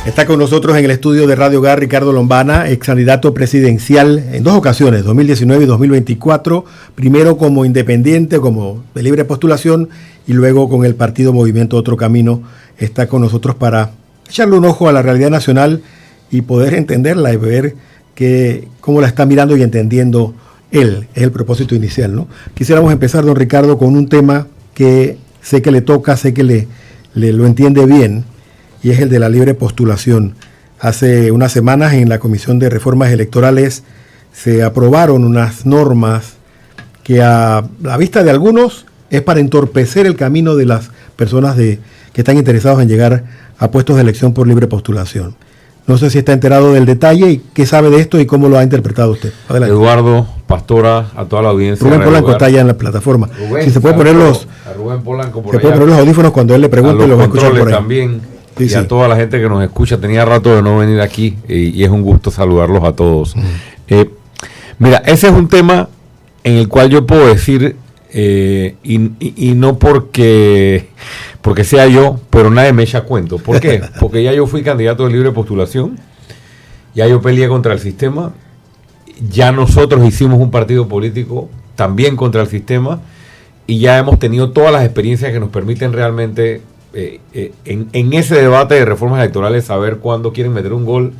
Está con nosotros en el estudio de Radio Hogar Ricardo Lombana, ex candidato presidencial en 2 ocasiones, 2019 y 2024, primero como independiente, como de libre postulación, y luego con el partido Movimiento Otro Camino. Está con nosotros para echarle un ojo a la realidad nacional y poder entenderla y ver cómo la está mirando y entendiendo él. Es el propósito inicial, ¿no? Quisiéramos empezar, don Ricardo, con un tema que sé que le toca, sé que lo entiende bien, y es el de la libre postulación. Hace unas semanas en la Comisión de Reformas Electorales se aprobaron unas normas que a la vista de algunos es para entorpecer el camino de las personas que están interesados en llegar a puestos de elección por libre postulación. No sé si está enterado del detalle y qué sabe de esto y cómo lo ha interpretado usted. Adelante. Eduardo, Pastora, a toda la audiencia. Rubén Polanco está allá en la plataforma. Rubén, si se puede poner los audífonos cuando él le pregunte y los escucha por ahí. También. Sí, y a toda la gente que nos escucha. Tenía rato de no venir aquí y es un gusto saludarlos a todos. Mira, ese es un tema en el cual yo puedo decir, y no porque sea yo, pero nadie me echa cuento. ¿Por qué? Porque ya yo fui candidato de libre postulación, ya yo peleé contra el sistema, ya nosotros hicimos un partido político también contra el sistema y ya hemos tenido todas las experiencias que nos permiten realmente en ese debate de reformas electorales saber cuándo quieren meter un gol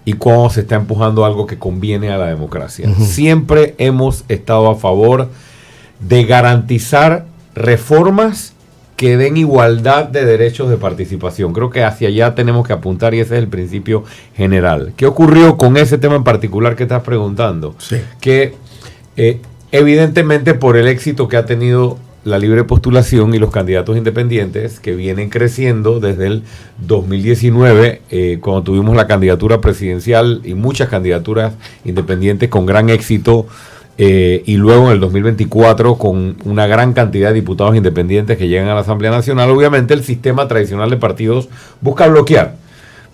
y cuándo se está empujando algo que conviene a la democracia. Siempre hemos estado a favor de garantizar reformas que den igualdad de derechos de participación. Creo que hacia allá tenemos que apuntar y ese es el principio general. ¿Qué ocurrió con ese tema en particular que estás preguntando? Sí. Que evidentemente por el éxito que ha tenido la libre postulación y los candidatos independientes que vienen creciendo desde el 2019, cuando tuvimos la candidatura presidencial y muchas candidaturas independientes con gran éxito, y luego en el 2024 con una gran cantidad de diputados independientes que llegan a la Asamblea Nacional, obviamente el sistema tradicional de partidos busca bloquear.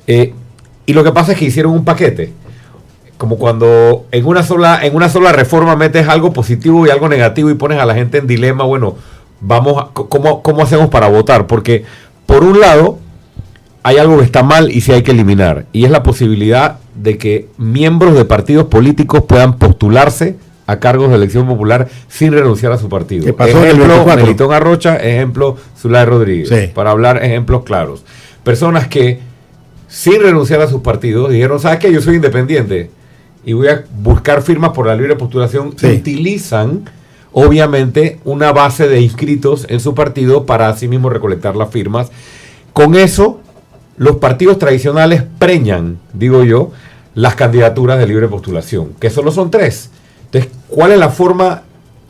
Y lo que pasa es que hicieron un paquete. Como cuando en una sola reforma metes algo positivo y algo negativo y pones a la gente en dilema, bueno, ¿cómo hacemos para votar? Porque por un lado hay algo que está mal y sí hay que eliminar, y es la posibilidad de que miembros de partidos políticos puedan postularse a cargos de elección popular sin renunciar a su partido. ¿Qué pasó Ejemplo, Melitón Arrocha, ejemplo, Zulay Rodríguez, sí, para hablar ejemplos claros. Personas que sin renunciar a sus partidos dijeron, ¿sabes qué? Yo soy independiente y voy a buscar firmas por la libre postulación. Sí. Utilizan, obviamente, una base de inscritos en su partido para así mismo recolectar las firmas. Con eso, los partidos tradicionales preñan, digo yo, las candidaturas de libre postulación, que solo son 3. Entonces, ¿cuál es la forma?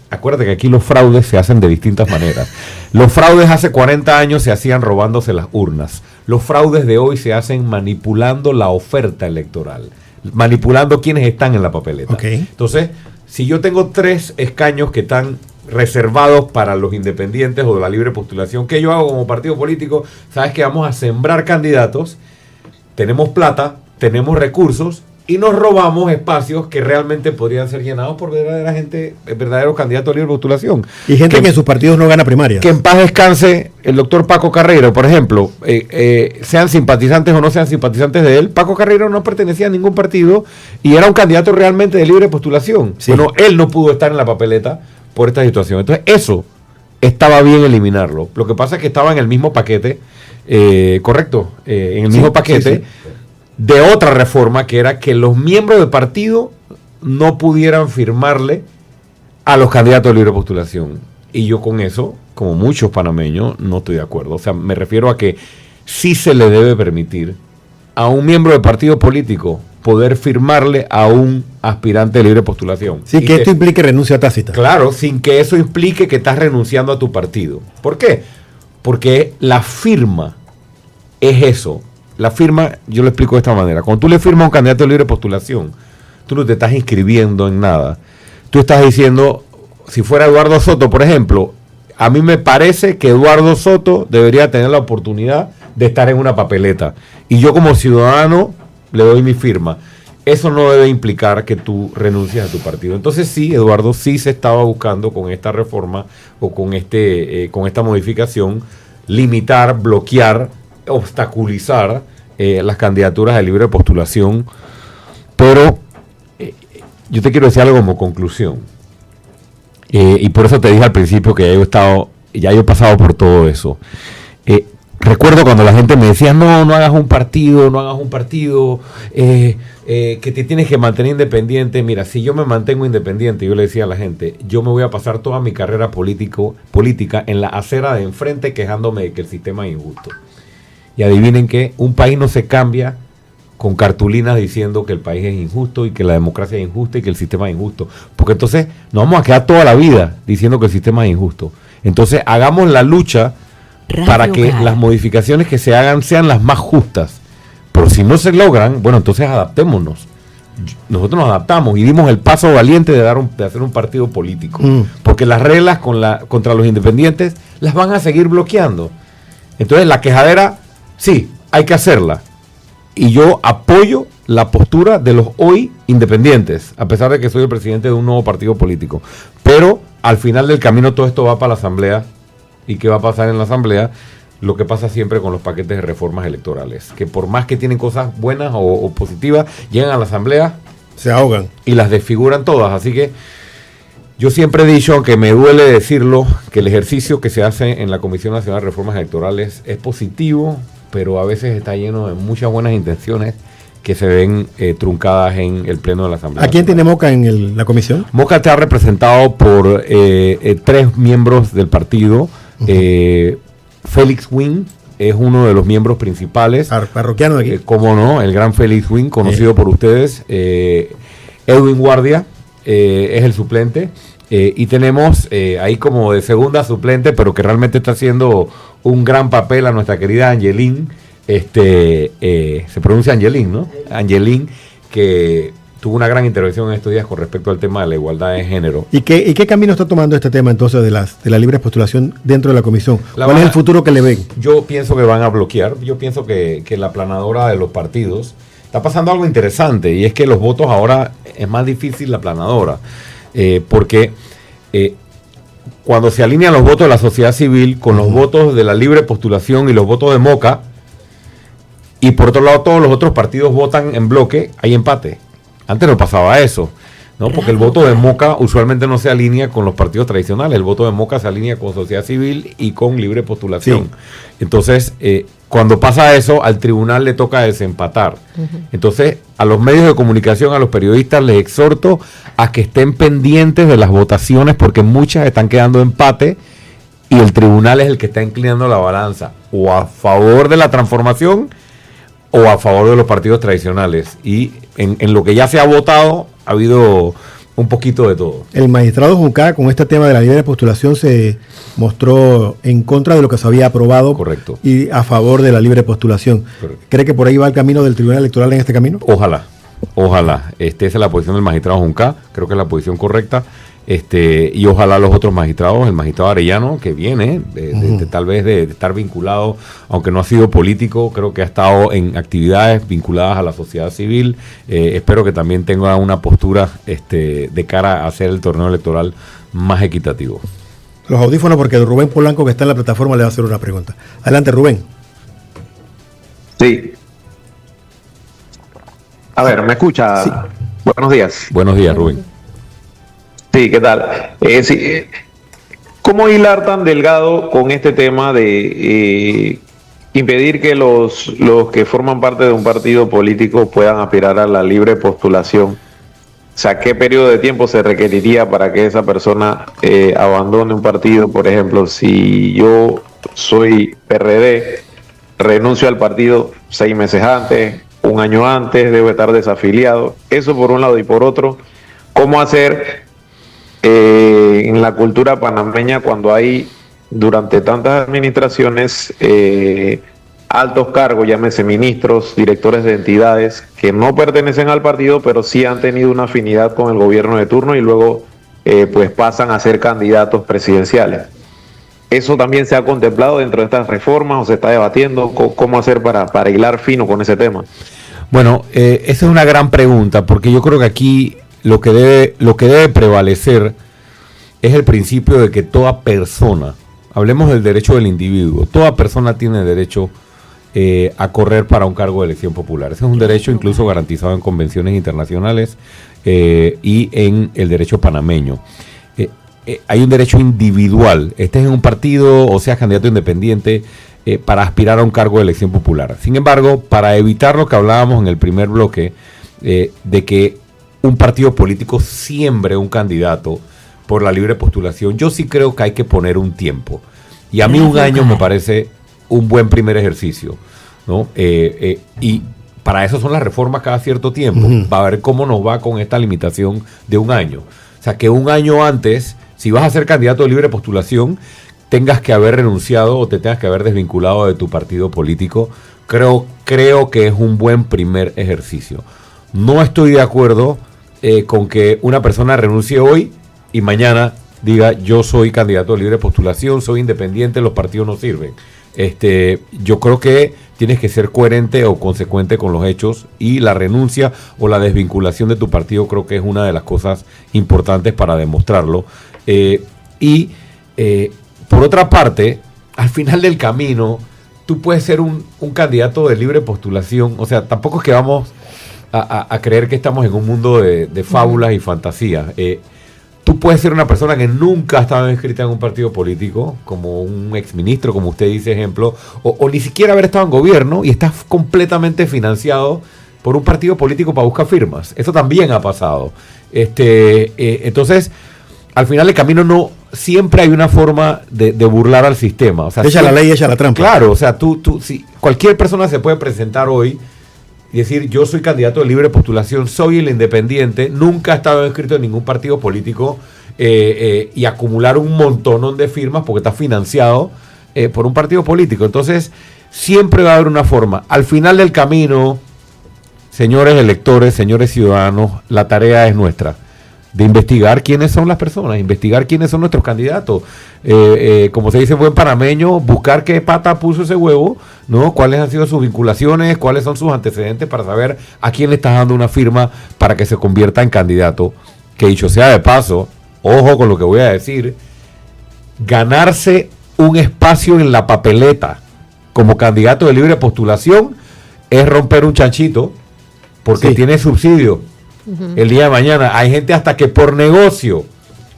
Acuérdate que aquí los fraudes se hacen de distintas maneras. Los fraudes hace 40 años se hacían robándose las urnas. Los fraudes de hoy se hacen manipulando la oferta electoral, manipulando quienes están en la papeleta. Okay. Entonces, si yo tengo 3 escaños que están reservados para los independientes o de la libre postulación, ¿qué yo hago como partido político? Sabes que vamos a sembrar candidatos, tenemos plata, tenemos recursos y nos robamos espacios que realmente podrían ser llenados por verdaderos candidatos a libre postulación. Y gente que en sus partidos no gana primarias. Que en paz descanse el doctor Paco Carreiro, por ejemplo, sean simpatizantes o no sean simpatizantes de él, Paco Carreiro no pertenecía a ningún partido y era un candidato realmente de libre postulación. Sí. Bueno, él no pudo estar en la papeleta por esta situación. Entonces, eso estaba bien eliminarlo. Lo que pasa es que estaba en el mismo paquete, correcto, en el mismo paquete. Sí. De otra reforma, que era que los miembros del partido no pudieran firmarle a los candidatos de libre postulación. Y yo con eso, como muchos panameños, no estoy de acuerdo. O sea, me refiero a que sí se le debe permitir a un miembro del partido político poder firmarle a un aspirante de libre postulación. Sí, que esto implique renuncia tácita. Claro, sin que eso implique que estás renunciando a tu partido. ¿Por qué? Porque la firma es eso. La firma, yo lo explico de esta manera. Cuando tú le firmas a un candidato de libre postulación, tú no te estás inscribiendo en nada. Tú estás diciendo, si fuera Eduardo Soto, por ejemplo, a mí me parece que Eduardo Soto debería tener la oportunidad de estar en una papeleta. Y yo como ciudadano le doy mi firma. Eso no debe implicar que tú renuncies a tu partido. Entonces sí, Eduardo, sí se estaba buscando con esta reforma o con esta modificación limitar, bloquear, obstaculizar las candidaturas de libre postulación, pero yo te quiero decir algo como conclusión. Y por eso te dije al principio que ya yo he pasado por todo eso. Recuerdo cuando la gente me decía, no hagas un partido, que te tienes que mantener independiente. Mira, si yo me mantengo independiente, yo le decía a la gente, yo me voy a pasar toda mi carrera política en la acera de enfrente quejándome de que el sistema es injusto. Y adivinen que un país no se cambia con cartulinas diciendo que el país es injusto y que la democracia es injusta y que el sistema es injusto. Porque entonces nos vamos a quedar toda la vida diciendo que el sistema es injusto. Entonces hagamos la lucha para que las modificaciones que se hagan sean las más justas. Pero si no se logran, bueno, entonces adaptémonos. Nosotros nos adaptamos y dimos el paso valiente de hacer un partido político. Porque las reglas contra los independientes las van a seguir bloqueando. Entonces la quejadera, sí, hay que hacerla. Y yo apoyo la postura de los hoy independientes, a pesar de que soy el presidente de un nuevo partido político. Pero al final del camino todo esto va para la Asamblea. ¿Y qué va a pasar en la Asamblea? Lo que pasa siempre con los paquetes de reformas electorales, que por más que tienen cosas buenas o positivas, llegan a la Asamblea, se ahogan y las desfiguran todas. Así que yo siempre he dicho, aunque me duele decirlo, que el ejercicio que se hace en la Comisión Nacional de Reformas Electorales es positivo, pero a veces está lleno de muchas buenas intenciones que se ven truncadas en el Pleno de la Asamblea. ¿A quién tiene Moca en la comisión? Moca está representado por 3 miembros del partido. Félix Wynn es uno de los miembros principales. Parroquiano de aquí. Cómo no, el gran Félix Wynn, conocido por ustedes. Edwin Guardia es el suplente. Y tenemos ahí como de segunda suplente, pero que realmente está haciendo un gran papel, a nuestra querida Angelín. Se pronuncia Angelín, ¿no? Angelín, que tuvo una gran intervención en estos días con respecto al tema de la igualdad de género. ¿Y qué camino está tomando este tema entonces de la libre postulación dentro de la comisión? ¿Cuál es el futuro que le ven? Yo pienso que van a bloquear. Yo pienso que la aplanadora de los partidos está pasando algo interesante, y es que los votos ahora es más difícil la aplanadora. Porque cuando se alinean los votos de la sociedad civil con los votos de la libre postulación y los votos de Moca, y por otro lado todos los otros partidos votan en bloque, hay empate. Antes no pasaba eso, ¿no? Porque el voto de Moca usualmente no se alinea con los partidos tradicionales. El voto de Moca se alinea con sociedad civil y con libre postulación. Sí. Entonces, cuando pasa eso, al tribunal le toca desempatar. Entonces, a los medios de comunicación, a los periodistas, les exhorto a que estén pendientes de las votaciones, porque muchas están quedando empate y el tribunal es el que está inclinando la balanza, o a favor de la transformación o a favor de los partidos tradicionales. Y en lo que ya se ha votado, ha habido un poquito de todo. El magistrado Junca, con este tema de la libre postulación, se mostró en contra de lo que se había aprobado. Correcto. Y a favor de la libre postulación. Correcto. ¿Cree que por ahí va el camino del Tribunal Electoral en este camino? Ojalá. Esa es la posición del magistrado Junca, creo que es la posición correcta. Y ojalá los otros magistrados, el magistrado Arellano, que viene tal vez de estar vinculado, aunque no ha sido político, creo que ha estado en actividades vinculadas a la sociedad civil. Espero que también tenga una postura de cara a hacer el torneo electoral más equitativo. Los audífonos, porque Rubén Polanco, que está en la plataforma, le va a hacer una pregunta. Adelante, Rubén. Sí. A ver, ¿me escucha? Sí. Buenos días. Buenos días, Rubén. Sí, ¿qué tal? ¿Cómo hilar tan delgado con este tema de impedir que los que forman parte de un partido político puedan aspirar a la libre postulación? O sea, ¿qué periodo de tiempo se requeriría para que esa persona abandone un partido? Por ejemplo, si yo soy PRD, renuncio al partido 6 meses antes, 1 año antes, debo estar desafiliado. Eso por un lado. Y por otro, ¿cómo hacer en la cultura panameña cuando hay durante tantas administraciones altos cargos, llámese ministros, directores de entidades que no pertenecen al partido, pero sí han tenido una afinidad con el gobierno de turno y luego pues pasan a ser candidatos presidenciales? ¿Eso también se ha contemplado dentro de estas reformas o se está debatiendo? ¿Cómo hacer para hilar fino con ese tema? Bueno, esa es una gran pregunta, porque yo creo que aquí lo que debe prevalecer es el principio de que toda persona, hablemos del derecho del individuo, toda persona tiene derecho a correr para un cargo de elección popular. Ese es un derecho incluso garantizado en convenciones internacionales y en el derecho panameño. Hay un derecho individual, estés en un partido o seas candidato independiente, para aspirar a un cargo de elección popular. Sin embargo, para evitar lo que hablábamos en el primer bloque, de que un partido político siembre un candidato por la libre postulación, yo sí creo que hay que poner un tiempo. Y a mí un año me parece un buen primer ejercicio, ¿no? Y para eso son las reformas cada cierto tiempo, para ver cómo nos va con esta limitación de un año. O sea, que un año antes, si vas a ser candidato de libre postulación, tengas que haber renunciado o te tengas que haber desvinculado de tu partido político. Creo que es un buen primer ejercicio. No estoy de acuerdo con que una persona renuncie hoy y mañana diga yo soy candidato de libre postulación, soy independiente, los partidos no sirven. Yo creo que tienes que ser coherente o consecuente con los hechos, y la renuncia o la desvinculación de tu partido creo que es una de las cosas importantes para demostrarlo. Por otra parte, al final del camino, tú puedes ser un candidato de libre postulación. O sea, tampoco es que vamos a creer que estamos en un mundo de fábulas y fantasías. Tú puedes ser una persona que nunca ha estado inscrita en un partido político, como un exministro, como usted dice, ejemplo, o ni siquiera haber estado en gobierno y estás completamente financiado por un partido político para buscar firmas. Eso también ha pasado. Entonces, al final del camino no siempre hay una forma de burlar al sistema. O sea, echa la ley, echa la trampa. Claro, o sea, si cualquier persona se puede presentar hoy y decir, yo soy candidato de libre postulación, soy el independiente, nunca he estado inscrito en ningún partido político, y acumular un montonón de firmas porque está financiado por un partido político. Entonces, siempre va a haber una forma. Al final del camino, señores electores, señores ciudadanos, la tarea es nuestra, de investigar quiénes son las personas, investigar quiénes son nuestros candidatos. Como se dice buen panameño, buscar qué pata puso ese huevo, ¿no? Cuáles han sido sus vinculaciones, cuáles son sus antecedentes, para saber a quién le estás dando una firma para que se convierta en candidato. Que dicho sea de paso, ojo con lo que voy a decir, ganarse un espacio en la papeleta como candidato de libre postulación es romper un chanchito, porque tiene subsidio. El día de mañana hay gente hasta que por negocio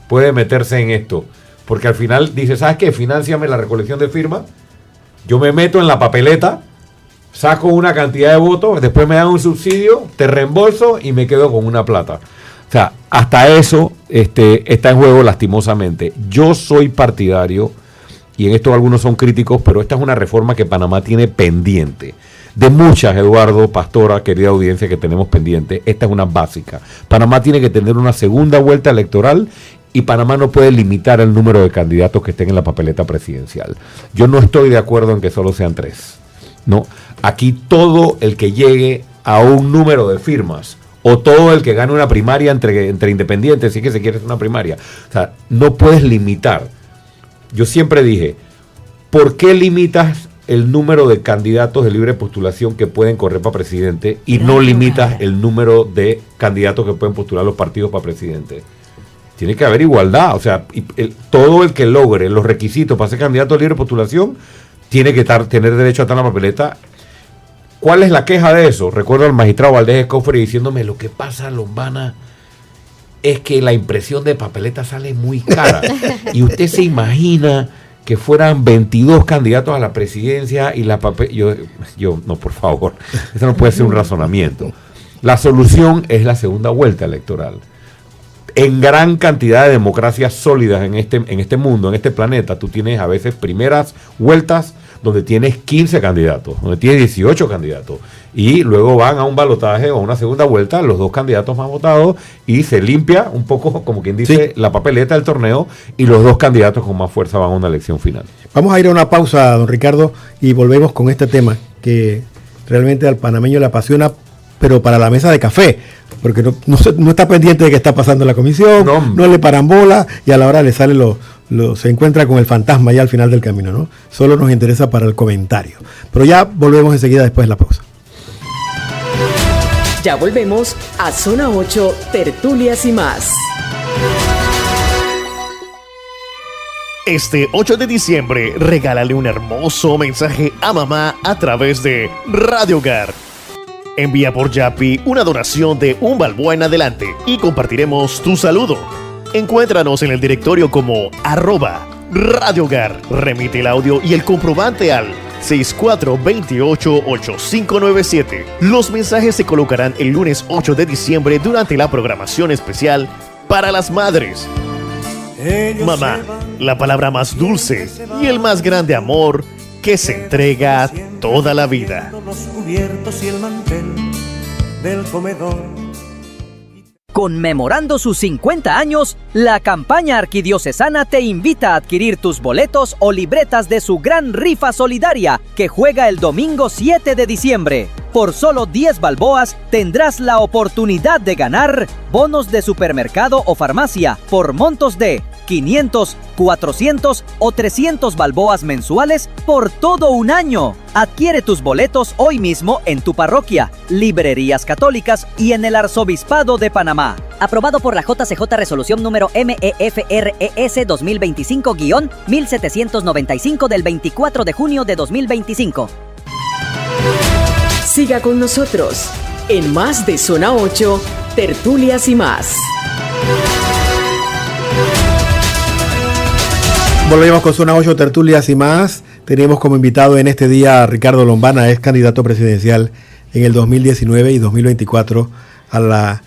puede meterse en esto, porque al final dice, ¿sabes qué? Financiame la recolección de firmas, yo me meto en la papeleta, saco una cantidad de votos, después me dan un subsidio, te reembolso y me quedo con una plata. O sea, hasta eso está en juego, lastimosamente. Yo soy partidario, y en esto algunos son críticos, pero esta es una reforma que Panamá tiene pendiente. De muchas, Eduardo, Pastora, querida audiencia, que tenemos pendiente, esta es una básica. Panamá tiene que tener una segunda vuelta electoral, y Panamá no puede limitar el número de candidatos que estén en la papeleta presidencial. Yo no estoy de acuerdo en que solo sean 3. No, aquí todo el que llegue a un número de firmas, o todo el que gane una primaria entre independientes, si es que se quiere hacer una primaria, o sea, no puedes limitar. Yo siempre dije, ¿por qué limitas el número de candidatos de libre postulación que pueden correr para presidente y no limitas el número de candidatos que pueden postular los partidos para presidente? Tiene que haber igualdad. O sea, todo el que logre los requisitos para ser candidato de libre postulación tiene que tener derecho a estar en la papeleta. ¿Cuál es la queja de eso? Recuerdo al magistrado Valdés Escofre diciéndome, lo que pasa, Lombana, es que la impresión de papeleta sale muy cara. Y usted se imagina que fueran 22 candidatos a la presidencia y la yo no, por favor, eso no puede ser un razonamiento. La solución es la segunda vuelta electoral. En gran cantidad de democracias sólidas en este mundo, en este planeta, tú tienes a veces primeras vueltas donde tienes 15 candidatos, donde tienes 18 candidatos, y luego van a un balotaje o a una segunda vuelta los 2 candidatos más votados, y se limpia un poco, como quien dice, la papeleta del torneo, y los 2 candidatos con más fuerza van a una elección final. Vamos a ir a una pausa, don Ricardo, y volvemos con este tema que realmente al panameño le apasiona, pero para la mesa de café, porque no está pendiente de qué está pasando en la comisión, no le paran bola, y a la hora le sale se encuentra con el fantasma ya al final del camino, ¿no? Solo nos interesa para el comentario. Pero ya volvemos enseguida después de la pausa. Ya volvemos a Zona 8, Tertulias y más. Este 8 de diciembre, regálale un hermoso mensaje a mamá a través de Radio Hogar. Envía por Yapi una donación de un balboa en adelante y compartiremos tu saludo. Encuéntranos en el directorio como @Radio Hogar. Remite el audio y el comprobante al 6428-8597. Los mensajes se colocarán el lunes 8 de diciembre durante la programación especial para las madres. Mamá, la palabra más dulce y el más grande amor que se entrega toda la vida. Los cubiertos y el mantel del comedor. Conmemorando sus 50 años, la campaña arquidiocesana te invita a adquirir tus boletos o libretas de su gran rifa solidaria que juega el domingo 7 de diciembre. Por solo 10 balboas tendrás la oportunidad de ganar bonos de supermercado o farmacia por montos de 500, 400 o 300 balboas mensuales por todo un año. Adquiere tus boletos hoy mismo en tu parroquia, librerías católicas y en el Arzobispado de Panamá. Aprobado por la JCJ Resolución número MEFRES 2025-1795 del 24 de junio de 2025. Siga con nosotros en Más de Zona 8, Tertulias y más. Volvemos con Zona 8, Tertulias y más. Tenemos como invitado en este día a Ricardo Lombana, ex candidato presidencial en el 2019 y 2024 a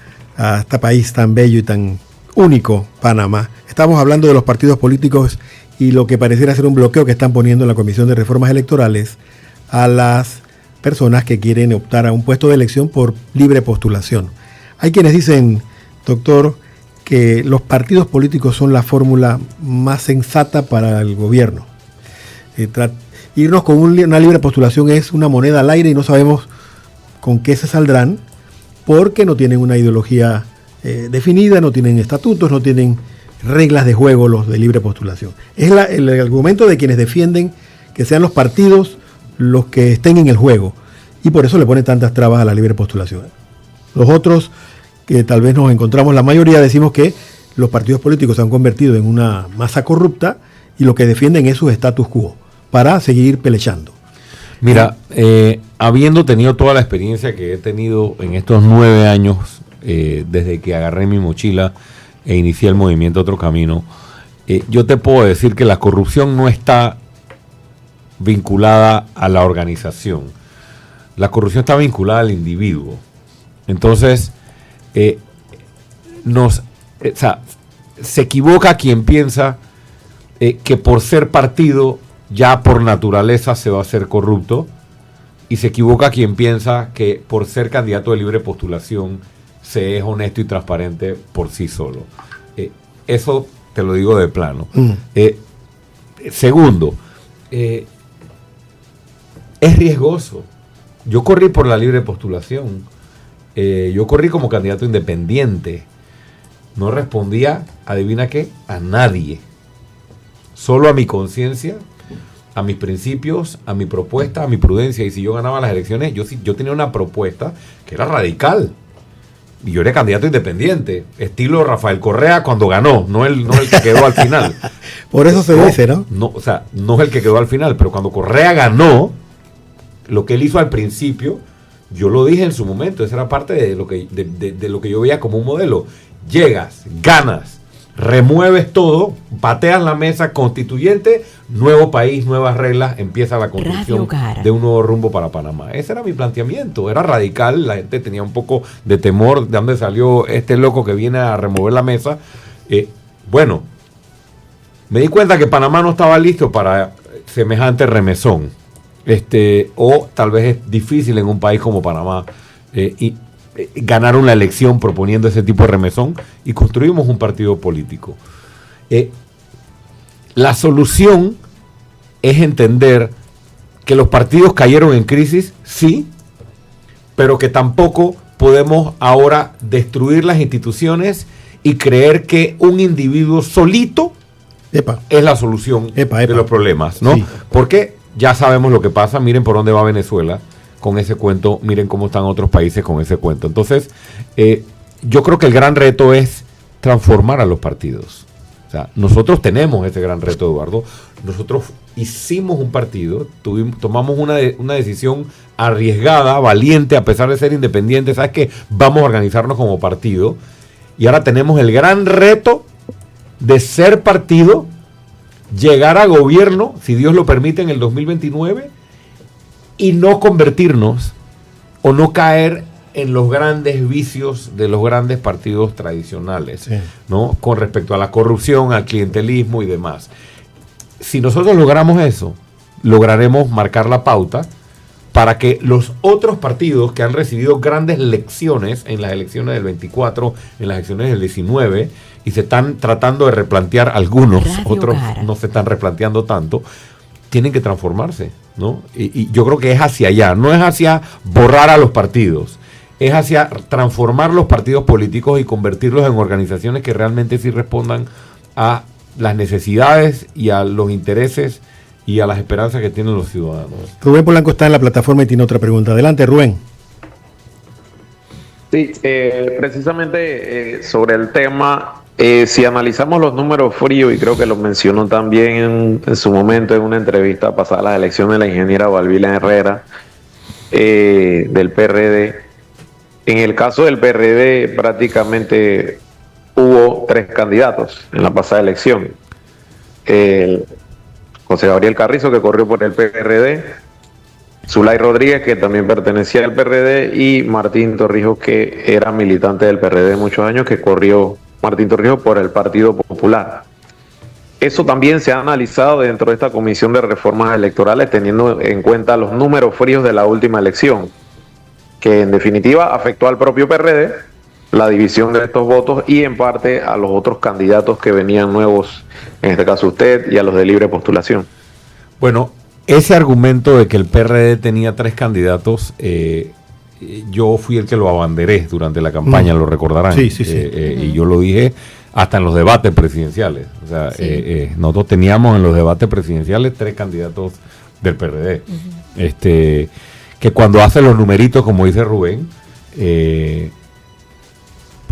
este país tan bello y tan único, Panamá. Estamos hablando de los partidos políticos y lo que pareciera ser un bloqueo que están poniendo en la Comisión de Reformas Electorales a las personas que quieren optar a un puesto de elección por libre postulación. Hay quienes dicen, doctor, que los partidos políticos son la fórmula más sensata para el gobierno. Irnos con una libre postulación es una moneda al aire y no sabemos con qué se saldrán, porque no tienen una ideología definida, no tienen estatutos, no tienen reglas de juego los de libre postulación. Es el argumento de quienes defienden que sean los partidos los que estén en el juego, y por eso le ponen tantas trabas a la libre postulación. Los otros, que tal vez nos encontramos, la mayoría decimos que los partidos políticos se han convertido en una masa corrupta y lo que defienden es su status quo para seguir pelechando. Mira, habiendo tenido toda la experiencia que he tenido en estos 9 años, desde que agarré mi mochila e inicié el movimiento Otro Camino, yo te puedo decir que la corrupción no está vinculada a la organización. La corrupción está vinculada al individuo. Entonces, se equivoca quien piensa que por ser partido ya por naturaleza se va a hacer corrupto, y se equivoca quien piensa que por ser candidato de libre postulación se es honesto y transparente por sí solo. Eso te lo digo de plano. Segundo, es riesgoso. Yo corrí por la libre postulación. Yo corrí como candidato independiente. No respondía, adivina qué, a nadie. Solo a mi conciencia, a mis principios, a mi propuesta, a mi prudencia. Y si yo ganaba las elecciones, yo tenía una propuesta que era radical. Y yo era candidato independiente, estilo Rafael Correa cuando ganó, no el que quedó al final. Por eso se dice, ¿no? No, o sea, no es el que quedó al final, pero cuando Correa ganó, lo que él hizo al principio, yo lo dije en su momento, esa era parte de lo que yo veía como un modelo. Llegas, ganas, remueves todo, pateas la mesa constituyente, nuevo país, nuevas reglas, empieza la construcción de un nuevo rumbo para Panamá. Ese era mi planteamiento, era radical, la gente tenía un poco de temor de dónde salió este loco que viene a remover la mesa. Bueno, me di cuenta que Panamá no estaba listo para semejante remesón, o tal vez es difícil en un país como Panamá ganar una elección proponiendo ese tipo de remesón, y construimos un partido político. La solución es entender que los partidos cayeron en crisis, sí, pero que tampoco podemos ahora destruir las instituciones y creer que un individuo solito es la solución de los problemas, ¿no? Sí. Porque ya sabemos lo que pasa, miren por dónde va Venezuela con ese cuento, miren cómo están otros países con ese cuento. Entonces, yo creo que el gran reto es transformar a los partidos. O sea, nosotros tenemos ese gran reto, Eduardo. Nosotros hicimos un partido, tomamos una decisión arriesgada, valiente, a pesar de ser independientes. ¿Sabes qué? Vamos a organizarnos como partido. Y ahora tenemos el gran reto de ser partido, llegar a gobierno, si Dios lo permite, en el 2029, y no convertirnos o no caer en los grandes vicios de los grandes partidos tradicionales, sí, ¿no? Con respecto a la corrupción, al clientelismo y demás. Si nosotros logramos eso, lograremos marcar la pauta para que los otros partidos que han recibido grandes lecciones en las elecciones del 24, en las elecciones del 19, y se están tratando de replantear algunos, otros no se están replanteando tanto, tienen que transformarse, ¿no? Y yo creo que es hacia allá, no es hacia borrar a los partidos, es hacia transformar los partidos políticos y convertirlos en organizaciones que realmente sí respondan a las necesidades y a los intereses y a las esperanzas que tienen los ciudadanos. Rubén Polanco está en la plataforma y tiene otra pregunta. Adelante, Rubén. Sí, precisamente sobre el tema, si analizamos los números fríos, y creo que lo mencionó también en su momento en una entrevista pasada a las elecciones de la ingeniera Balbina Herrera del PRD, en el caso del PRD prácticamente hubo 3 candidatos en la pasada elección. José Gabriel Carrizo, que corrió por el PRD, Zulay Rodríguez, que también pertenecía al PRD, y Martín Torrijos, que era militante del PRD muchos años, que corrió Martín Torrijos por el Partido Popular. Eso también se ha analizado dentro de esta Comisión de Reformas Electorales, teniendo en cuenta los números fríos de la última elección, que en definitiva afectó al propio PRD, la división de estos votos, y en parte a los otros candidatos que venían nuevos, en este caso usted, y a los de libre postulación. Bueno, ese argumento de que el PRD tenía 3 candidatos, yo fui el que lo abanderé durante la campaña, lo recordarán. Sí. Y yo lo dije hasta en los debates presidenciales. O sea, nosotros teníamos en los debates presidenciales 3 candidatos del PRD. Que cuando hace los numeritos, como dice Rubén,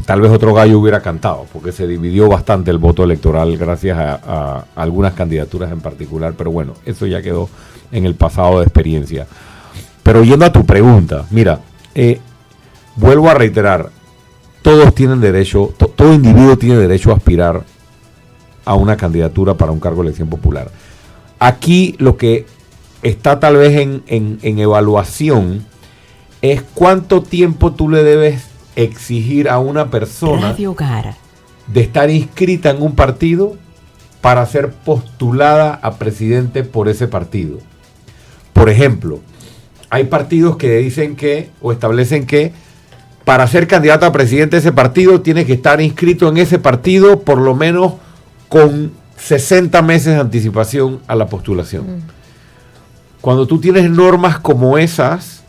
tal vez otro gallo hubiera cantado, porque se dividió bastante el voto electoral gracias a algunas candidaturas en particular, pero bueno, eso ya quedó en el pasado de experiencia. Pero yendo a tu pregunta, mira, vuelvo a reiterar, todos tienen derecho, todo individuo tiene derecho a aspirar a una candidatura para un cargo de elección popular. Aquí lo que está tal vez en evaluación es cuánto tiempo tú le debes exigir a una persona de estar inscrita en un partido para ser postulada a presidente por ese partido. Por ejemplo, hay partidos que dicen que, o establecen que, para ser candidato a presidente de ese partido tienes que estar inscrito en ese partido por lo menos con 60 meses de anticipación a la postulación. Cuando tú tienes normas como esas,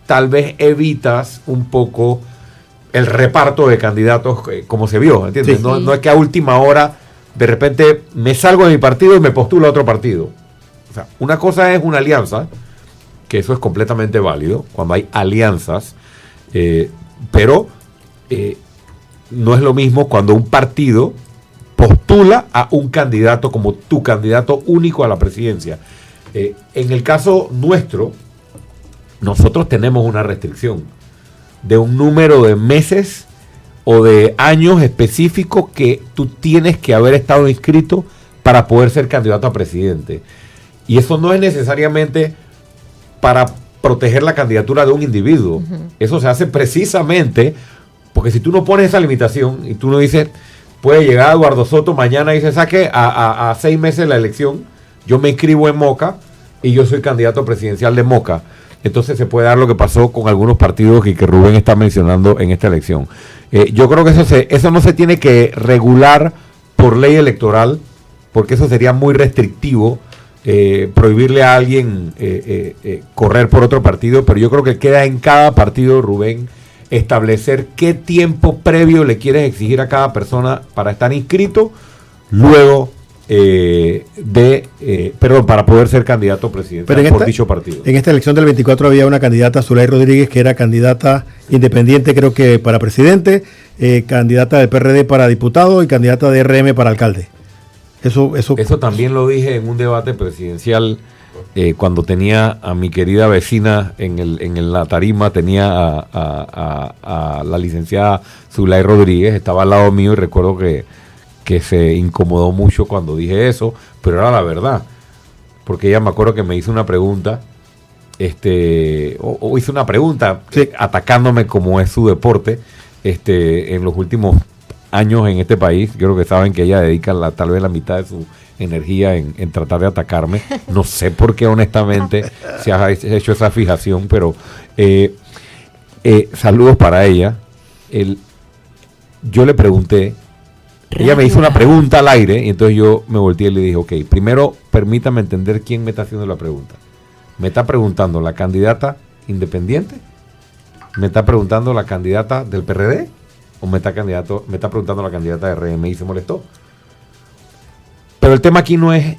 tal vez evitas un poco el reparto de candidatos como se vio, ¿entiendes? Sí. No es que a última hora de repente me salgo de mi partido y me postulo a otro partido. O sea, una cosa es una alianza, que eso es completamente válido, cuando hay alianzas, pero no es lo mismo cuando un partido postula a un candidato como tu candidato único a la presidencia. En el caso nuestro, nosotros tenemos una restricción de un número de meses o de años específicos que tú tienes que haber estado inscrito para poder ser candidato a presidente. Y eso no es necesariamente para proteger la candidatura de un individuo. Eso se hace precisamente porque si tú no pones esa limitación y tú no dices, puede llegar Eduardo Soto mañana y se saque a 6 meses de la elección, yo me inscribo en Moca y yo soy candidato presidencial de Moca. Entonces se puede dar lo que pasó con algunos partidos y que Rubén está mencionando en esta elección. Yo creo que eso no se tiene que regular por ley electoral, porque eso sería muy restrictivo, prohibirle a alguien correr por otro partido, pero yo creo que queda en cada partido, Rubén, establecer qué tiempo previo le quieres exigir a cada persona para estar inscrito, luego para poder ser candidato presidencial por dicho partido. En esta elección del 24 había una candidata, Zulay Rodríguez, que era candidata independiente, creo que para presidente, candidata del PRD para diputado y candidata de RM para alcalde. Eso también lo dije en un debate presidencial cuando tenía a mi querida vecina en la tarima, tenía a la licenciada Zulay Rodríguez, estaba al lado mío y recuerdo que se incomodó mucho cuando dije eso, pero era la verdad, porque ella me acuerdo que me hizo una pregunta, o hizo una pregunta atacándome como es su deporte, en los últimos años en este país. Yo creo que saben que ella dedica tal vez la mitad de su energía en tratar de atacarme. No sé por qué honestamente se ha hecho esa fijación, pero saludos para ella. Yo le pregunté, ella me hizo una pregunta al aire y entonces yo me volteé y le dije, ok, primero permítame entender quién me está haciendo la pregunta. ¿Me está preguntando la candidata independiente? ¿Me está preguntando la candidata del PRD? ¿O me está preguntando la candidata de RM? Y se molestó. Pero el tema aquí no es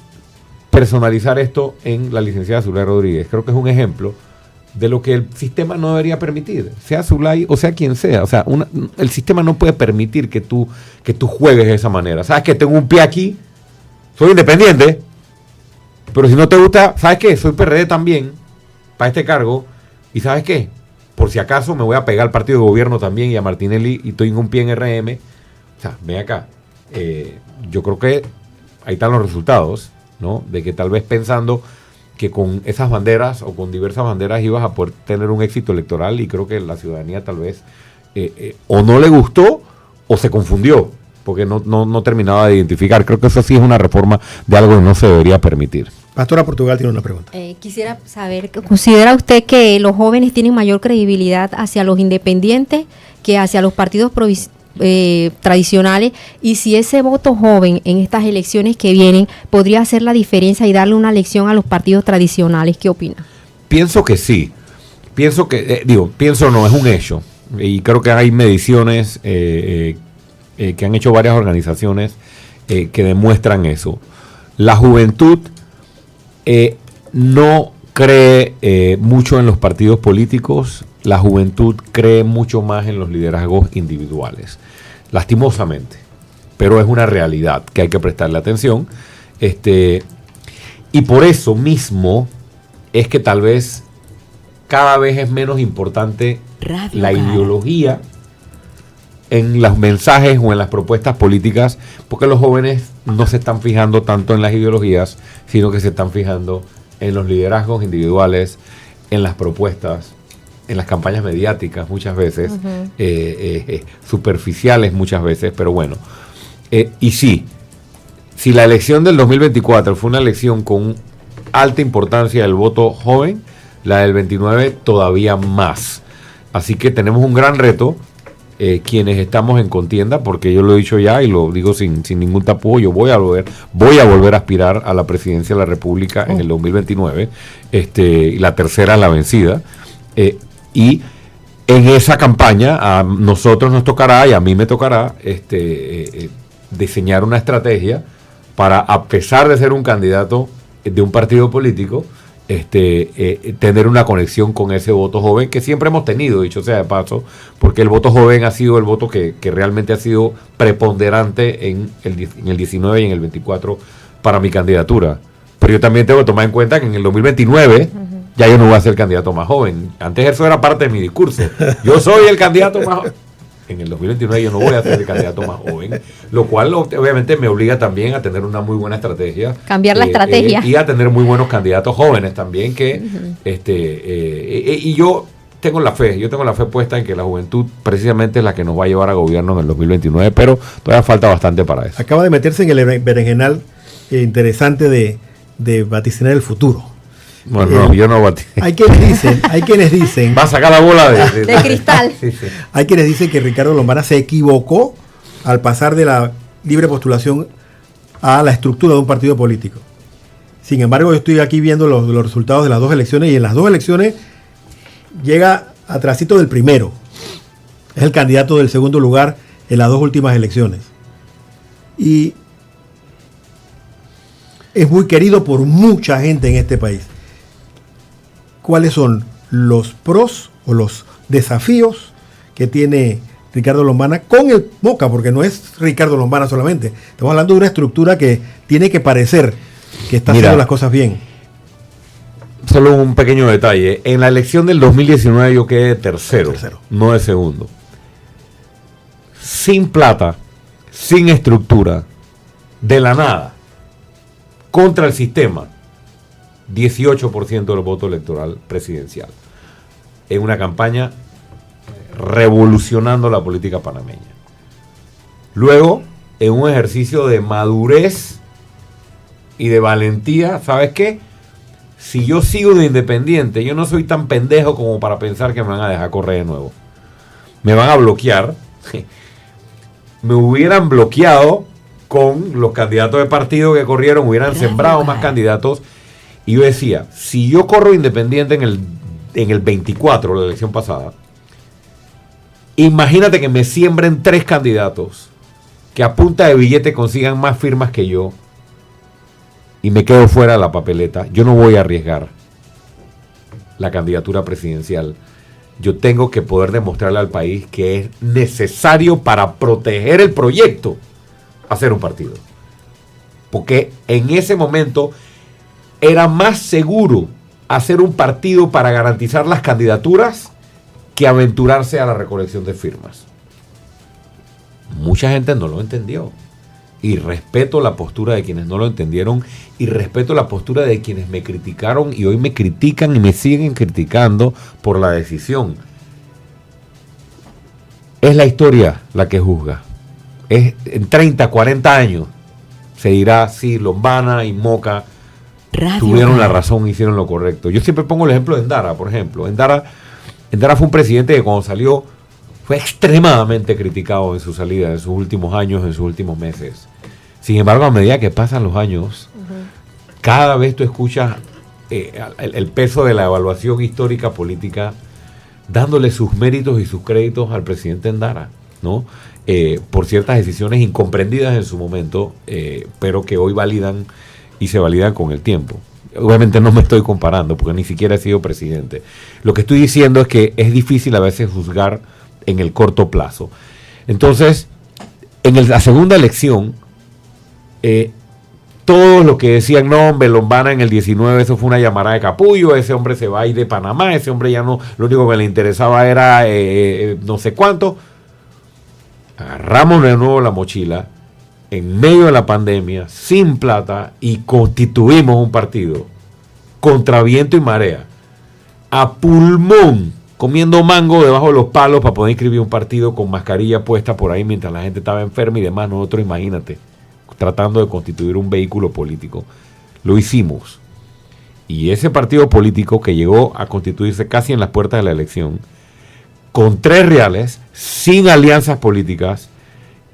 personalizar esto en la licenciada Zulay Rodríguez. Creo que es un ejemplo de lo que el sistema no debería permitir, sea Zulay o sea quien sea. O sea, el sistema no puede permitir que tú juegues de esa manera. ¿Sabes que tengo un pie aquí? Soy independiente, pero si no te gusta, ¿sabes qué? Soy PRD también, para este cargo, y ¿sabes qué? Por si acaso me voy a pegar al partido de gobierno también y a Martinelli y estoy en un pie en RM. O sea, ven acá. Yo creo que ahí están los resultados, ¿no? De que tal vez pensando que con esas banderas o con diversas banderas ibas a poder tener un éxito electoral, y creo que la ciudadanía tal vez o no le gustó o se confundió, porque no terminaba de identificar. Creo que eso sí es una reforma de algo que no se debería permitir. Pastora Portugal tiene una pregunta. Quisiera saber, ¿considera usted que los jóvenes tienen mayor credibilidad hacia los independientes que hacia los partidos tradicionales? Y si ese voto joven en estas elecciones que vienen podría hacer la diferencia y darle una lección a los partidos tradicionales, ¿qué opina? Pienso que sí. Pienso no, es un hecho. Y creo que hay mediciones que han hecho varias organizaciones que demuestran eso. La juventud no cree mucho en los partidos políticos. La juventud cree mucho más en los liderazgos individuales, lastimosamente, pero es una realidad que hay que prestarle atención. Y por eso mismo es que tal vez cada vez es menos importante la ideología en los mensajes o en las propuestas políticas, porque los jóvenes no se están fijando tanto en las ideologías, sino que se están fijando en los liderazgos individuales, en las propuestas, en las campañas mediáticas muchas veces, superficiales muchas veces, pero bueno. Y sí, si la elección del 2024 fue una elección con alta importancia del voto joven, la del 29 todavía más. Así que tenemos un gran reto, quienes estamos en contienda, porque yo lo he dicho ya y lo digo sin ningún tapujo, yo voy a volver a aspirar a la presidencia de la República en el 2029, y la tercera la vencida. Y en esa campaña a nosotros nos tocará, y a mí me tocará, diseñar una estrategia para, a pesar de ser un candidato de un partido político, tener una conexión con ese voto joven que siempre hemos tenido, dicho sea de paso, porque el voto joven ha sido el voto que realmente ha sido preponderante en el 19 y en el 24 para mi candidatura. Pero yo también tengo que tomar en cuenta que en el 2029 ya yo no voy a ser el candidato más joven. Antes eso era parte de mi discurso. Yo soy el candidato más joven. En el 2029 yo no voy a ser el candidato más joven, lo cual obviamente me obliga también a tener una muy buena estrategia. Cambiar la estrategia. Y a tener muy buenos candidatos jóvenes también, que y yo tengo la fe puesta en que la juventud precisamente es la que nos va a llevar a gobierno en el 2029, pero todavía falta bastante para eso. Acaba de meterse en el berenjenal interesante de vaticinar el futuro. Bueno, no, yo no vaticino. Hay quienes dicen va a sacar la bola de cristal. Sí. Hay quienes dicen que Ricardo Lombana se equivocó al pasar de la libre postulación a la estructura de un partido político. Sin embargo, yo estoy aquí viendo los resultados de las dos elecciones, y en las dos elecciones llega atrasito del primero. Es el candidato del segundo lugar en las dos últimas elecciones. Y es muy querido por mucha gente en este país. ¿Cuáles son los pros o los desafíos que tiene Ricardo Lombana con el Moca, porque no es Ricardo Lombana solamente. Estamos hablando de una estructura que tiene que parecer que está haciendo las cosas bien. Solo un pequeño detalle. En la elección del 2019 yo quedé tercero, no de segundo. Sin plata, sin estructura, de la nada, contra el sistema, 18% del voto electoral presidencial. En una campaña revolucionando la política panameña. Luego, en un ejercicio de madurez y de valentía, ¿sabes qué? Si yo sigo de independiente, yo no soy tan pendejo como para pensar que me van a dejar correr de nuevo. Me van a bloquear. Me hubieran bloqueado con los candidatos de partido que corrieron, hubieran sembrado más candidatos. Y yo decía, si yo corro independiente en el 24, la elección pasada, imagínate que me siembren 3 candidatos que a punta de billete consigan más firmas que yo y me quedo fuera de la papeleta. Yo no voy a arriesgar la candidatura presidencial. Yo tengo que poder demostrarle al país que es necesario para proteger el proyecto hacer un partido. Porque en ese momento era más seguro hacer un partido para garantizar las candidaturas que aventurarse a la recolección de firmas. Mucha gente no lo entendió. Y respeto la postura de quienes no lo entendieron y respeto la postura de quienes me criticaron y hoy me critican y me siguen criticando por la decisión. Es la historia la que juzga. En 30, 40 años se dirá si Lombana y Moca tuvieron la razón, hicieron lo correcto. Yo siempre pongo el ejemplo de Endara, por ejemplo. Endara fue un presidente que cuando salió fue extremadamente criticado en su salida, en sus últimos años, en sus últimos meses. Sin embargo, a medida que pasan los años, cada vez tú escuchas el peso de la evaluación histórica política dándole sus méritos y sus créditos al presidente Endara, ¿no? Por ciertas decisiones incomprendidas en su momento, pero que hoy validan y se validan con el tiempo. Obviamente no me estoy comparando porque ni siquiera he sido presidente. Lo que estoy diciendo es que es difícil a veces juzgar en el corto plazo. Entonces, en la segunda elección, todos los que decían, no, hombre, Lombana en el 19, eso fue una llamada de capullo, ese hombre se va a ir de Panamá, ese hombre ya no, lo único que le interesaba era no sé cuánto. Agarramos de nuevo la mochila, en medio de la pandemia, sin plata, y constituimos un partido contra viento y marea, a pulmón, comiendo mango debajo de los palos para poder inscribir un partido con mascarilla puesta por ahí mientras la gente estaba enferma y demás. Nosotros, imagínate, tratando de constituir un vehículo político. Lo hicimos. Y ese partido político que llegó a constituirse casi en las puertas de la elección, con 3 reales, sin alianzas políticas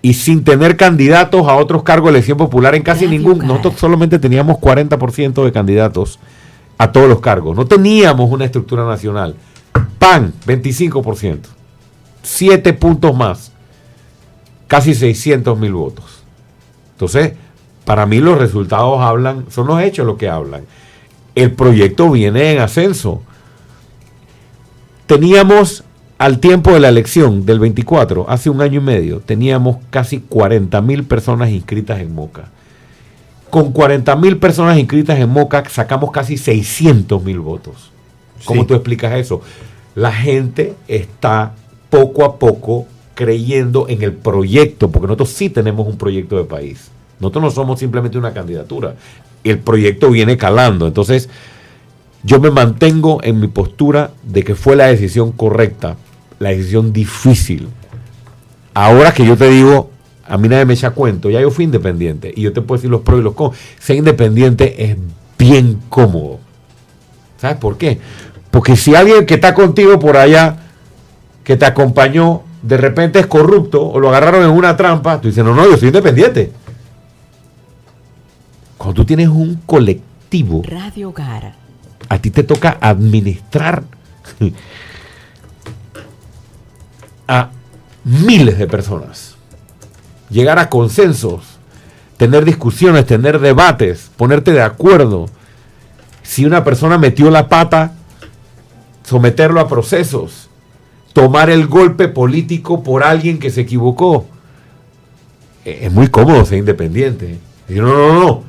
y sin tener candidatos a otros cargos de elección popular en casi ningún. Nosotros solamente teníamos 40% de candidatos a todos los cargos. No teníamos una estructura nacional. PAN, 25%. 7 puntos más. Casi 600,000 votos. Entonces, para mí los resultados hablan, son los hechos los que hablan. El proyecto viene en ascenso. Teníamos, al tiempo de la elección del 24, hace un año y medio, teníamos casi 40,000 personas inscritas en Moca. Con 40,000 personas inscritas en Moca sacamos casi 600,000 votos. ¿Cómo tú explicas eso? La gente está poco a poco creyendo en el proyecto, porque nosotros sí tenemos un proyecto de país. Nosotros no somos simplemente una candidatura. El proyecto viene calando. Entonces, yo me mantengo en mi postura de que fue la decisión correcta, la decisión difícil. Ahora que yo te digo, a mí nadie me echa cuento, ya yo fui independiente, y yo te puedo decir los pros y los contras. Ser independiente es bien cómodo. ¿Sabes por qué? Porque si alguien que está contigo por allá, que te acompañó, de repente es corrupto o lo agarraron en una trampa, tú dices, no, yo soy independiente. Cuando tú tienes un colectivo, Radio Hogar, a ti te toca administrar a miles de personas, llegar a consensos, tener discusiones, tener debates, ponerte de acuerdo. Si una persona metió la pata, someterlo a procesos. tomar el golpe político por alguien que se equivocó. Es muy cómodo ser independiente. Y no.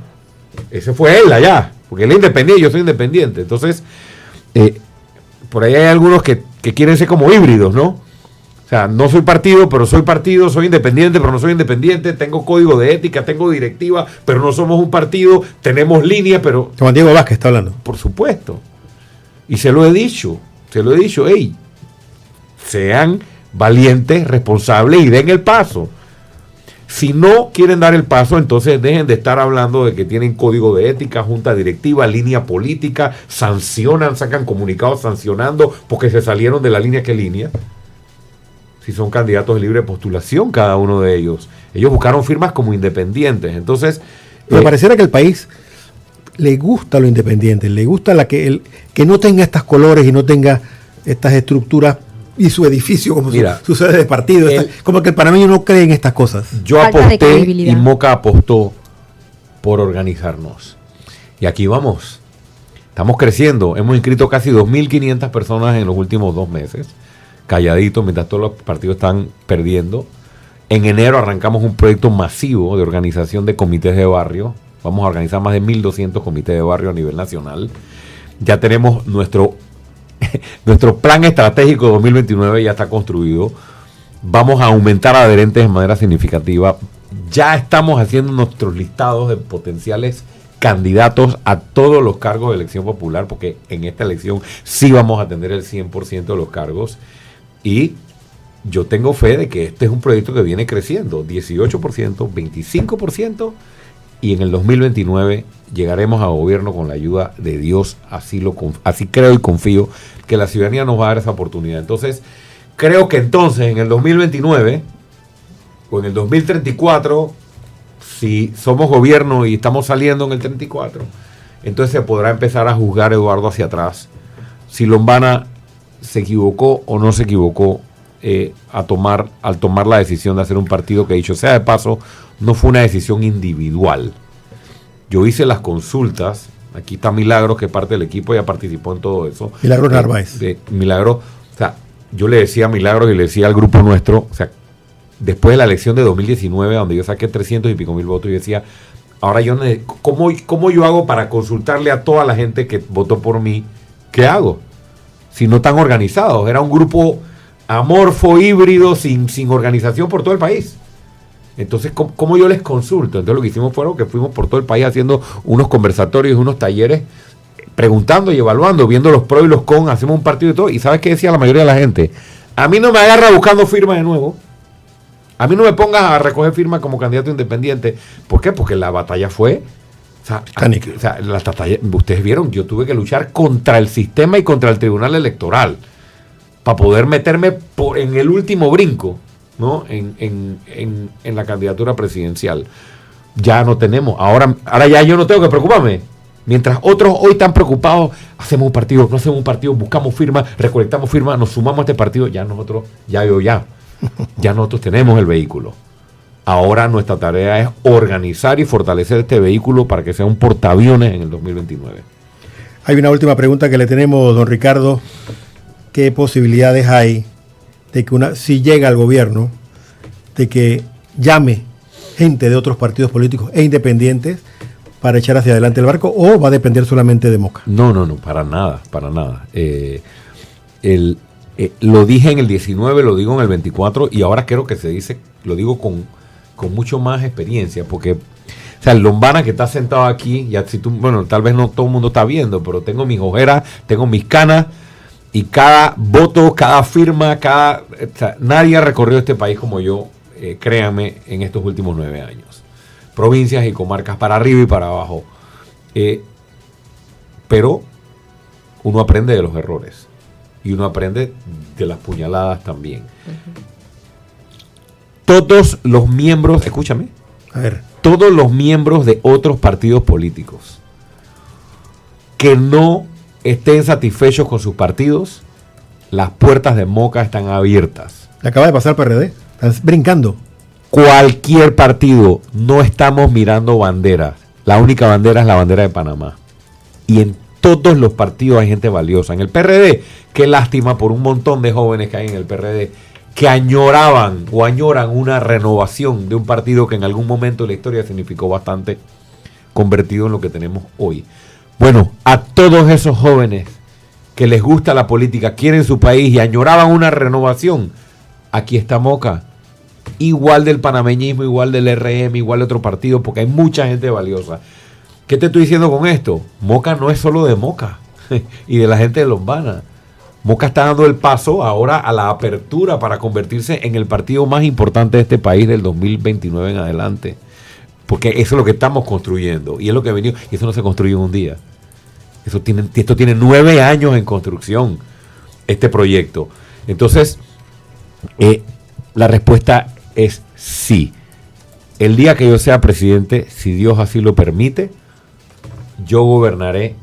Ese fue él allá. Porque él es independiente y yo soy independiente. Entonces, por ahí hay algunos que quieren ser como híbridos, ¿no? O sea, no soy partido, pero soy partido, soy independiente, pero no soy independiente, tengo código de ética, tengo directiva, pero no somos un partido, tenemos línea, pero... Juan Diego Vázquez está hablando. Por supuesto. Y se lo he dicho, hey, sean valientes, responsables y den el paso. Si no quieren dar el paso, entonces dejen de estar hablando de que tienen código de ética, junta directiva, línea política, sancionan, sacan comunicados sancionando porque se salieron de la línea. ¿Qué línea? Si son candidatos de libre postulación cada uno de ellos. Ellos buscaron firmas como independientes. Entonces... Me pareciera que el país le gusta lo independiente, le gusta que no tenga estas colores y no tenga estas estructuras y su edificio como su sede de partido. Como que el panameño no cree en estas cosas. Yo aposté y Moca apostó por organizarnos. Y aquí vamos. Estamos creciendo. Hemos inscrito casi 2.500 personas en los últimos 2 meses. Calladitos, mientras todos los partidos están perdiendo. En enero arrancamos un proyecto masivo de organización de comités de barrio. Vamos a organizar más de 1.200 comités de barrio a nivel nacional. Ya tenemos nuestro plan estratégico 2029, ya está construido. Vamos a aumentar adherentes de manera significativa. Ya estamos haciendo nuestros listados de potenciales candidatos a todos los cargos de elección popular, porque en esta elección sí vamos a tener el 100% de los cargos. Y yo tengo fe de que este es un proyecto que viene creciendo, 18%, 25%, y en el 2029 llegaremos a gobierno con la ayuda de Dios, así creo y confío que la ciudadanía nos va a dar esa oportunidad. Entonces, creo que entonces en el 2029 o en el 2034, si somos gobierno y estamos saliendo en el 34, entonces se podrá empezar a juzgar a Eduardo hacia atrás. Si Lombana se equivocó o no se equivocó al tomar la decisión de hacer un partido que, dicho sea de paso, no fue una decisión individual. Yo hice las consultas, aquí está Milagros, que es parte del equipo, ya participó en todo eso. Milagros Narváez. Milagros, o sea, yo le decía a Milagros y le decía al grupo nuestro, o sea, después de la elección de 2019, donde yo saqué 300 y pico mil votos, yo decía, ahora ¿cómo yo hago para consultarle a toda la gente que votó por mí? ¿Qué hago? Si no tan organizados. Era un grupo amorfo, híbrido, sin organización por todo el país. Entonces, ¿cómo yo les consulto? Entonces lo que hicimos fue que fuimos por todo el país haciendo unos conversatorios, unos talleres, preguntando y evaluando, viendo los pros y los cons, hacemos un partido y todo. ¿Y sabes qué decía la mayoría de la gente? A mí no me agarra buscando firmas de nuevo. A mí no me pongas a recoger firmas como candidato independiente. ¿Por qué? Porque la batalla fue... ustedes vieron, yo tuve que luchar contra el sistema y contra el Tribunal Electoral para poder meterme en el último brinco, ¿no? En la candidatura presidencial. Ya no tenemos, ahora ya yo no tengo que preocuparme. Mientras otros hoy están preocupados, hacemos un partido, no hacemos un partido, buscamos firmas, recolectamos firmas, nos sumamos a este partido, ya nosotros tenemos el vehículo. Ahora nuestra tarea es organizar y fortalecer este vehículo para que sea un portaaviones en el 2029. Hay una última pregunta que le tenemos, don Ricardo. ¿Qué posibilidades hay de que si llega al gobierno, de que llame gente de otros partidos políticos e independientes para echar hacia adelante el barco, o va a depender solamente de Moca? No, para nada. Lo dije en el 19, lo digo en el 24 y ahora creo que lo digo con mucho más experiencia, porque o sea, el Lombana que está sentado aquí, ya tal vez no todo el mundo está viendo, pero tengo mis ojeras, tengo mis canas, y cada voto, cada firma, nadie ha recorrido este país como yo, créanme, en estos últimos 9 años. Provincias y comarcas para arriba y para abajo. Pero uno aprende de los errores y uno aprende de las puñaladas también. Todos los miembros, escúchame, todos los miembros de otros partidos políticos que no estén satisfechos con sus partidos, las puertas de Moca están abiertas. Le acaba de pasar PRD, estás brincando. Cualquier partido, no estamos mirando banderas. La única bandera es la bandera de Panamá. Y en todos los partidos hay gente valiosa. En el PRD, qué lástima por un montón de jóvenes que hay en el PRD que añoraban o añoran una renovación de un partido que en algún momento de la historia significó bastante, convertido en lo que tenemos hoy. Bueno, a todos esos jóvenes que les gusta la política, quieren su país y añoraban una renovación, aquí está Moca, igual del panameñismo, igual del RM, igual de otro partido, porque hay mucha gente valiosa. ¿Qué te estoy diciendo con esto? Moca no es solo de Moca y de la gente de Lombana. Moca está dando el paso ahora a la apertura para convertirse en el partido más importante de este país del 2029 en adelante. Porque eso es lo que estamos construyendo y es lo que ha venido. Y eso no se construye en un día. Esto tiene 9 años en construcción, este proyecto. Entonces, la respuesta es sí. El día que yo sea presidente, si Dios así lo permite, yo gobernaré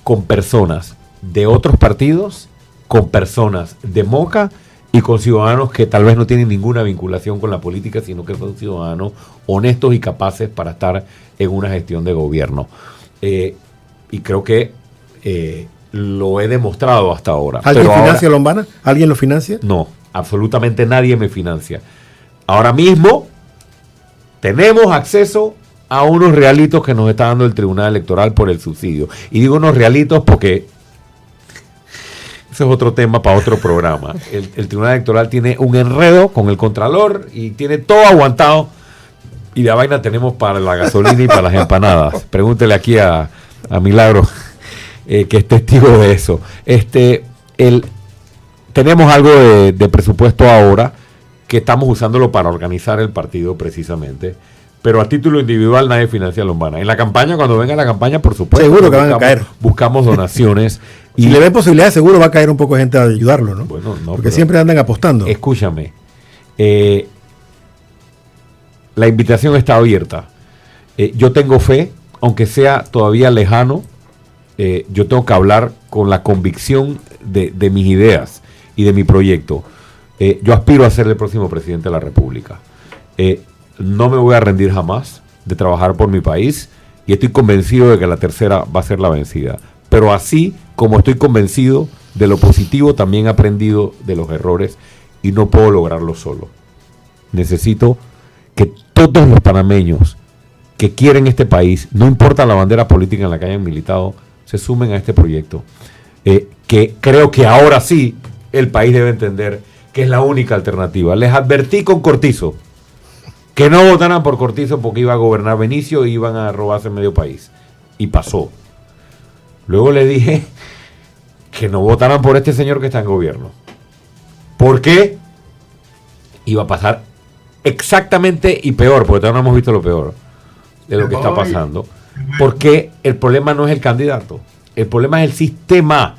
con personas de otros partidos, con personas de Moca y con ciudadanos que tal vez no tienen ninguna vinculación con la política, sino que son ciudadanos honestos y capaces para estar en una gestión de gobierno. Y creo que lo he demostrado hasta ahora. ¿Alguien financia Lombana? ¿Alguien lo financia? No, absolutamente nadie me financia. Ahora mismo tenemos acceso a unos realitos que nos está dando el Tribunal Electoral por el subsidio. Y digo unos realitos porque ese es otro tema para otro programa. El Tribunal Electoral tiene un enredo con el Contralor y tiene todo aguantado. Y de vaina tenemos para la gasolina y para las empanadas. Pregúntele aquí a Milagro, que es testigo de eso. Tenemos algo de presupuesto ahora que estamos usándolo para organizar el partido precisamente. Pero a título individual nadie financia a Lombana. En la campaña, cuando venga la campaña, por supuesto. Seguro que van a caer. Buscamos donaciones. Y si le ven posibilidades, seguro va a caer un poco de gente a ayudarlo, ¿no? Bueno, no. Porque siempre andan apostando. Escúchame. La invitación está abierta. Yo tengo fe, aunque sea todavía lejano, yo tengo que hablar con la convicción de mis ideas y de mi proyecto. Yo aspiro a ser el próximo presidente de la República. No me voy a rendir jamás de trabajar por mi país y estoy convencido de que la tercera va a ser la vencida. Pero así como estoy convencido de lo positivo, también he aprendido de los errores y no puedo lograrlo solo. Necesito que todos los panameños que quieren este país, no importa la bandera política en la que hayan militado, se sumen a este proyecto. Que creo que ahora sí el país debe entender que es la única alternativa. Les advertí con Cortizo que no votaran por Cortizo porque iba a gobernar Benicio y iban a robarse medio país. Y pasó. Luego le dije que no votaran por este señor que está en gobierno. ¿Por qué? Iba a pasar exactamente y peor, porque todavía no hemos visto lo peor de lo que está pasando. Porque el problema no es el candidato. El problema es el sistema.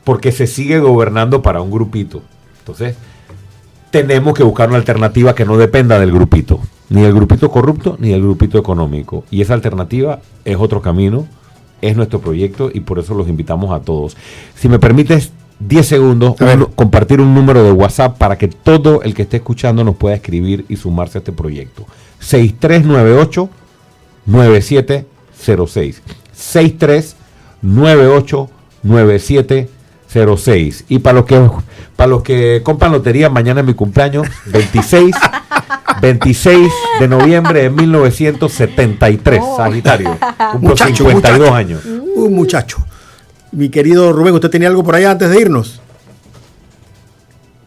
Porque se sigue gobernando para un grupito. Entonces, tenemos que buscar una alternativa que no dependa del grupito, ni del grupito corrupto, ni del grupito económico. Y esa alternativa es otro camino, es nuestro proyecto y por eso los invitamos a todos. Si me permites 10 segundos, compartir un número de WhatsApp para que todo el que esté escuchando nos pueda escribir y sumarse a este proyecto. 6398-9706. 6398-9706. Y para los que compran lotería, mañana es mi cumpleaños, 26 de noviembre de 1973, Sagitario. Cumplo 52 años. Un muchacho. Mi querido Rubén, ¿usted tenía algo por allá antes de irnos?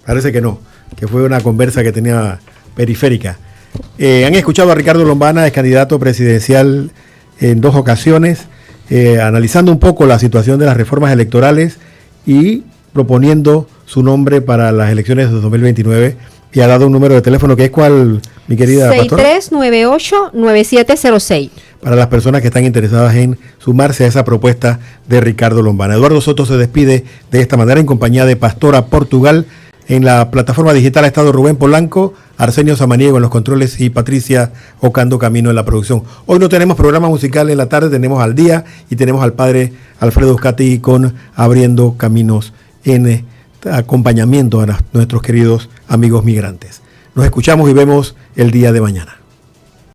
Parece que no, que fue una conversa que tenía periférica. Han escuchado a Ricardo Lombana, es candidato presidencial en 2 ocasiones, analizando un poco la situación de las reformas electorales y proponiendo su nombre para las elecciones de 2029 y ha dado un número de teléfono que es ¿cuál, mi querida pastora? 6398-9706. Para las personas que están interesadas en sumarse a esa propuesta de Ricardo Lombana. Eduardo Soto se despide de esta manera en compañía de Pastora Portugal. En la plataforma digital ha estado Rubén Polanco, Arsenio Samaniego en los controles y Patricia Ocando Camino en la producción. Hoy no tenemos programa musical en la tarde, tenemos Al Día y tenemos al padre Alfredo Euskati con Abriendo Caminos en acompañamiento a nuestros queridos amigos migrantes. Nos escuchamos y vemos el día de mañana.